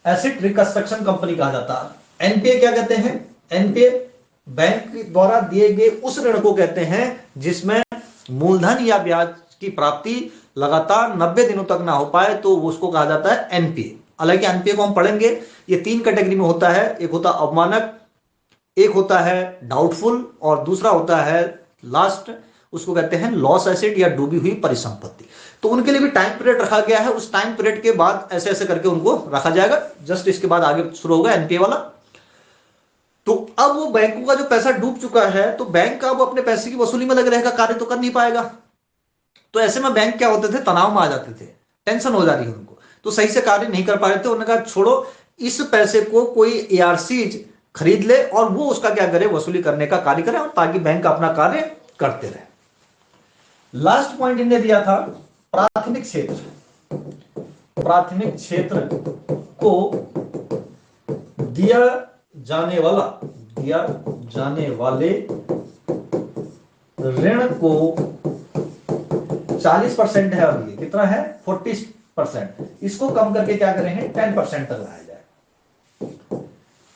एसेट रिकंस्ट्रक्शन कंपनी कहा जाता है। एनपीए क्या कहते हैं, एनपीए बैंक द्वारा दिए गए उस ऋण को कहते हैं जिसमें मूलधन या ब्याज की प्राप्ति लगातार 90 दिनों तक ना हो पाए, तो उसको कहा जाता है एनपीए। हालांकि एनपीए को हम पढ़ेंगे, ये 3 कैटेगरी में होता है, एक होता है अवमानक, एक होता है डाउटफुल और दूसरा होता है लास्ट, उसको कहते हैं लॉस एसेट या डूबी हुई परिसंपत्ति। तो उनके लिए भी टाइम पीरियड रखा गया है, उस टाइम पीरियड के बाद ऐसे ऐसे करके उनको रखा जाएगा, जस्ट इसके बाद आगे शुरू होगा एनपीए वाला। तो अब वो बैंकों का जो पैसा डूब चुका है, तो बैंक का वो अपने पैसे की वसूली में लग रहेगा, कार्य तो कर नहीं पाएगा। तो ऐसे में बैंक क्या होते थे, तनाव में आ जाते थे, टेंशन हो जाती है उनको, तो सही से कार्य नहीं कर पा रहे थे। उन्होंने कहा छोड़ो, इस पैसे को कोई एआरसीज खरीद ले और वो उसका क्या करे, वसूली करने का कार्य करे, और ताकि बैंक अपना कार्य करते रहे। लास्ट पॉइंट इन्होंने दिया था प्राथमिक क्षेत्र, प्राथमिक क्षेत्र को दिया जाने वाले ऋण को 40% है, अभी कितना है 40%, इसको कम करके क्या करेंगे 10% तक लाया जाए।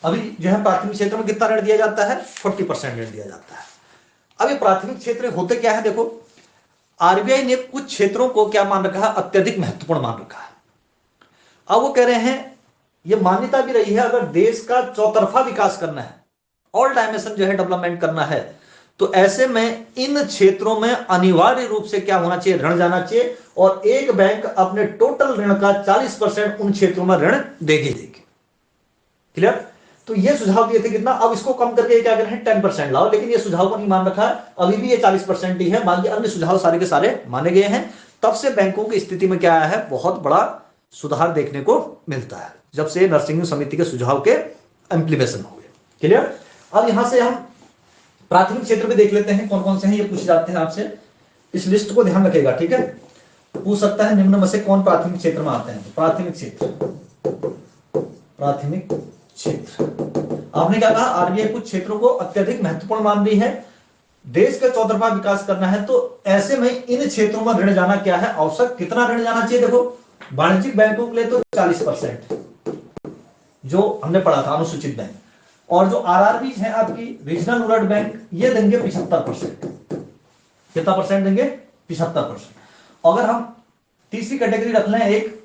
अभी जो है प्राथमिक क्षेत्र में कितना ऋण दिया जाता है, 40% ऋण दिया जाता है। अब ये प्राथमिक क्षेत्र होते क्या है, देखो आरबीआई ने कुछ क्षेत्रों को क्या मान रखा है, अत्यधिक महत्वपूर्ण मान रखा है। अब वो कह रहे हैं, ये मान्यता भी रही है, अगर देश का चौतरफा विकास करना है, ऑल डायमेंशन जो है डेवलपमेंट करना है, तो ऐसे में इन क्षेत्रों में अनिवार्य रूप से क्या होना चाहिए, ऋण जाना चाहिए, और एक बैंक अपने टोटल ऋण का 40% उन क्षेत्रों में ऋण देगी। क्लियर? तो ये सुझाव दिए थे कितना, अब इसको कम करके क्या कर रहे हैं 10% लाओ, लेकिन ये सुझाव को नहीं मान रखा है, अभी भी ये 40% ही है, बाकी अन्य सुझाव सारे के सारे माने गए हैं। तब से बैंकों की स्थिति में क्या आया है, बहुत बड़ा सुधार देखने को मिलता है, जब से नरसिंह समिति के सुझाव के इंप्लीमेशन हुए। क्लियर? अब यहां से हम प्राथमिक क्षेत्र भी देख लेते हैं कौन कौन से हैं, ये पूछ जाते हैं आपसे, इस लिस्ट को ध्यान रखेगा, ठीक है? पूछ सकता है निम्न में से कौन प्राथमिक क्षेत्र में आते हैं। तो प्राथमिक क्षेत्र, प्राथमिक क्षेत्र, आपने क्या कहा, आरबीआई कुछ क्षेत्रों को अत्यधिक महत्वपूर्ण मान रही है, देश का चौतरफा विकास करना है, तो ऐसे में इन क्षेत्रों में ऋण जाना क्या है, औसत कितना ऋण जाना चाहिए। देखो वाणिज्यिक बैंकों के लिए तो 40%, जो हमने पढ़ा था अनुसूचित बैंक, और जो आरआरबी है आपकी रीजनल रूरल बैंक, ये देंगे 75%। कितना परसेंट देंगे, 75%। अगर हम तीसरी कैटेगरी रख लें, एक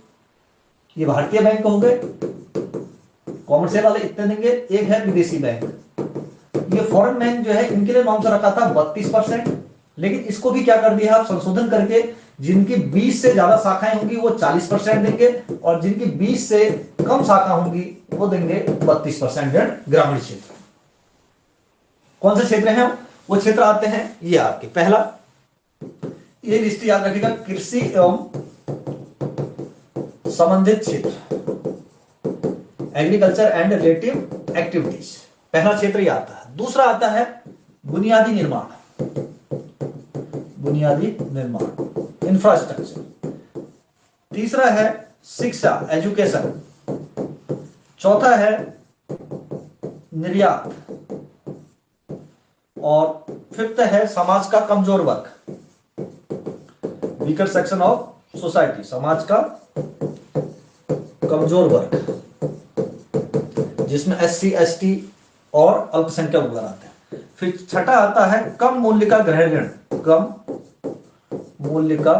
ये भारतीय बैंक हो गए, कॉमर्शियल वाले इतने देंगे, एक है विदेशी बैंक, ये फॉरेन बैंक जो है, इनके लिए नॉर्म से रखा था 32%, लेकिन इसको भी क्या कर दिया आप संशोधन करके, जिनकी 20 से ज्यादा शाखाएं होंगी वो 40% देंगे, और जिनकी 20 से कम शाखा होंगी वो देंगे 32% ऋण। ग्रामीण क्षेत्र कौन से क्षेत्र हैं, वो क्षेत्र आते हैं ये आपके, पहला ये लिस्ट याद रखिएगा, कृषि एवं संबंधित क्षेत्र, एग्रीकल्चर एंड रिलेटिव एक्टिविटीज, पहला क्षेत्र ये आता है। दूसरा आता है बुनियादी निर्माण, बुनियादी निर्माण इंफ्रास्ट्रक्चर। तीसरा है शिक्षा एजुकेशन। चौथा है निर्यात, और फिफ्थ है समाज का कमजोर वर्ग, वीकर सेक्शन ऑफ सोसाइटी, समाज का कमजोर वर्ग, जिसमें एससी एसटी और अल्पसंख्यक वगैरह आते हैं। फिर छठा आता है कम मूल्य का गृह ऋण, कम मूल्य का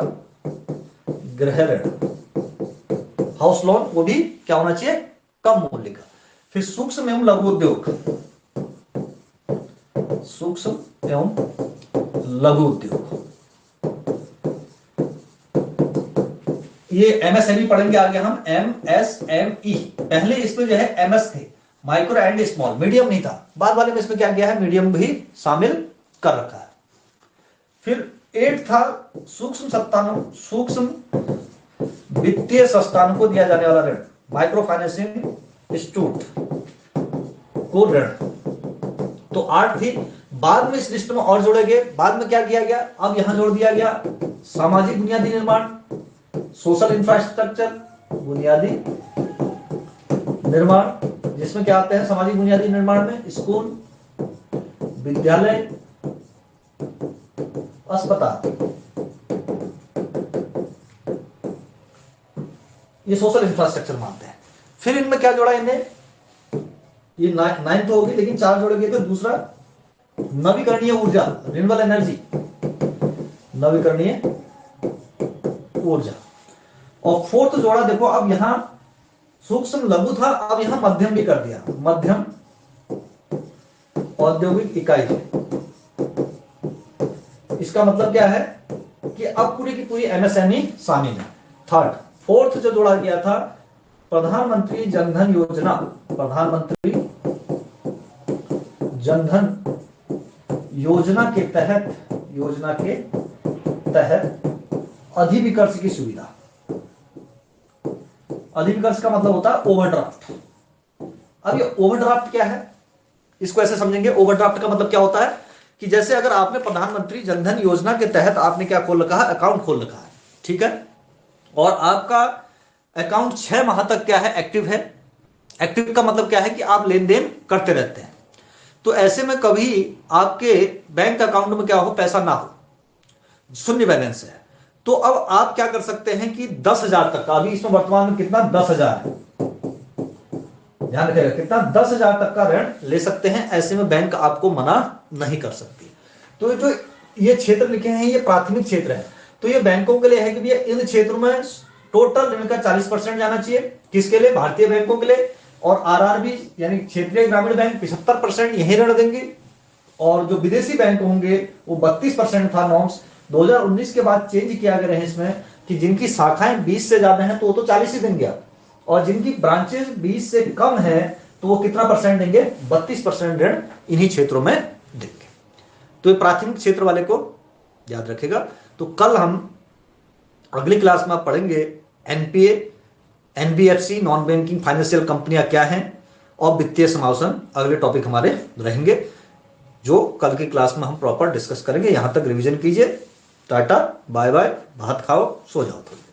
गृह ऋण, हाउस लोन, वो भी क्या होना चाहिए, कम मूल्य का। फिर सूक्ष्म एवं लघु उद्योग, सूक्ष्म एवं लघु उद्योग, ये एमएसएमई पढ़ेंगे आगे हम, एमएसएमई। पहले इसमें जो है एमएस थे, माइक्रो एंड स्मॉल, मीडियम नहीं था, बाद वाले में इसमें क्या गया है, मीडियम भी शामिल कर रखा है। फिर 8 था सूक्ष्म सत्तानों, सूक्ष्म वित्तीय संस्थानों को दिया जाने वाला ऋण, माइक्रो फाइनेंसिंग इंस्टीट्यूट को ऋण। तो 8 थी, बाद में इस लिस्ट में और जोड़े गए, बाद में क्या किया गया, अब यहां जोड़ दिया गया सामाजिक बुनियादी निर्माण, सोशल इंफ्रास्ट्रक्चर, बुनियादी निर्माण, जिसमें क्या आते हैं सामाजिक बुनियादी निर्माण में स्कूल, विद्यालय, अस्पताल, ये सोशल इंफ्रास्ट्रक्चर मानते हैं। फिर इनमें क्या जोड़ा इन्हें, ये 9 तो होगी, लेकिन 4 जोड़े गए थे। दूसरा नवीकरणीय ऊर्जा, रिन्यूएबल एनर्जी, नवीकरणीय ऊर्जा, और 4th जोड़ा देखो, अब यहां सूक्ष्म लघु था, अब यहां मध्यम भी कर दिया, मध्यम औद्योगिक इकाई। इसका मतलब क्या है कि अब पूरी की पूरी एमएसएमई शामिल है। 4th जो जोड़ा गया था प्रधानमंत्री जनधन योजना, प्रधानमंत्री जनधन योजना के तहत अधिविकर्ष की सुविधा। अधिविकर्ष का मतलब होता है ओवरड्राफ्ट। अब ये ओवरड्राफ्ट क्या है, इसको ऐसे समझेंगे, ओवरड्राफ्ट का मतलब क्या होता है कि जैसे अगर आपने प्रधानमंत्री जनधन योजना के तहत आपने क्या खोल रखा है, अकाउंट खोल रखा है, ठीक है, और आपका अकाउंट 6 माह तक क्या है, एक्टिव है। एक्टिव का मतलब क्या है कि आप लेन देन करते रहते हैं। तो ऐसे में कभी आपके बैंक अकाउंट में क्या हो, पैसा ना हो, शून्य बैलेंस है, तो अब आप क्या कर सकते हैं कि 10,000 तक का, अभी इसमें वर्तमान में कितना 10,000 है, ध्यान रखिएगा कितना 10,000 तक का ऋण ले सकते हैं। ऐसे में बैंक आपको मना नहीं कर सकती। तो जो ये क्षेत्र लिखे हैं ये प्राथमिक क्षेत्र है, तो ये बैंकों के लिए है कि भैया इन क्षेत्रों में टोटल ऋण का 40% जाना चाहिए, किसके लिए? भारतीय बैंकों के लिए। और आरआरबी यानी क्षेत्रीय ग्रामीण बैंक 75% यही ऋण देंगे, और जो विदेशी बैंक होंगे वो 32% था नॉर्म्स। 2019 के बाद चेंज किया गया है इसमें कि जिनकी शाखाएं 20 से ज्यादा हैं तो वो तो 40 ही देंगे आप, और जिनकी ब्रांचेस 20 से कम है तो वो कितना परसेंट देंगे? 32% ऋण इन्हीं क्षेत्रों में देंगे। तो ये प्राथमिक क्षेत्र वाले को याद रखेगा। तो कल हम अगली क्लास में पढ़ेंगे NPA, NBFC, non banking financial कंपनियां क्या हैं, और वित्तीय समावेशन अगले टॉपिक हमारे रहेंगे, जो कल की क्लास में हम प्रॉपर डिस्कस करेंगे। यहां तक रिवीजन कीजिए। टाटा, बाय बाय, भात खाओ, सो जाओ थोड़ी।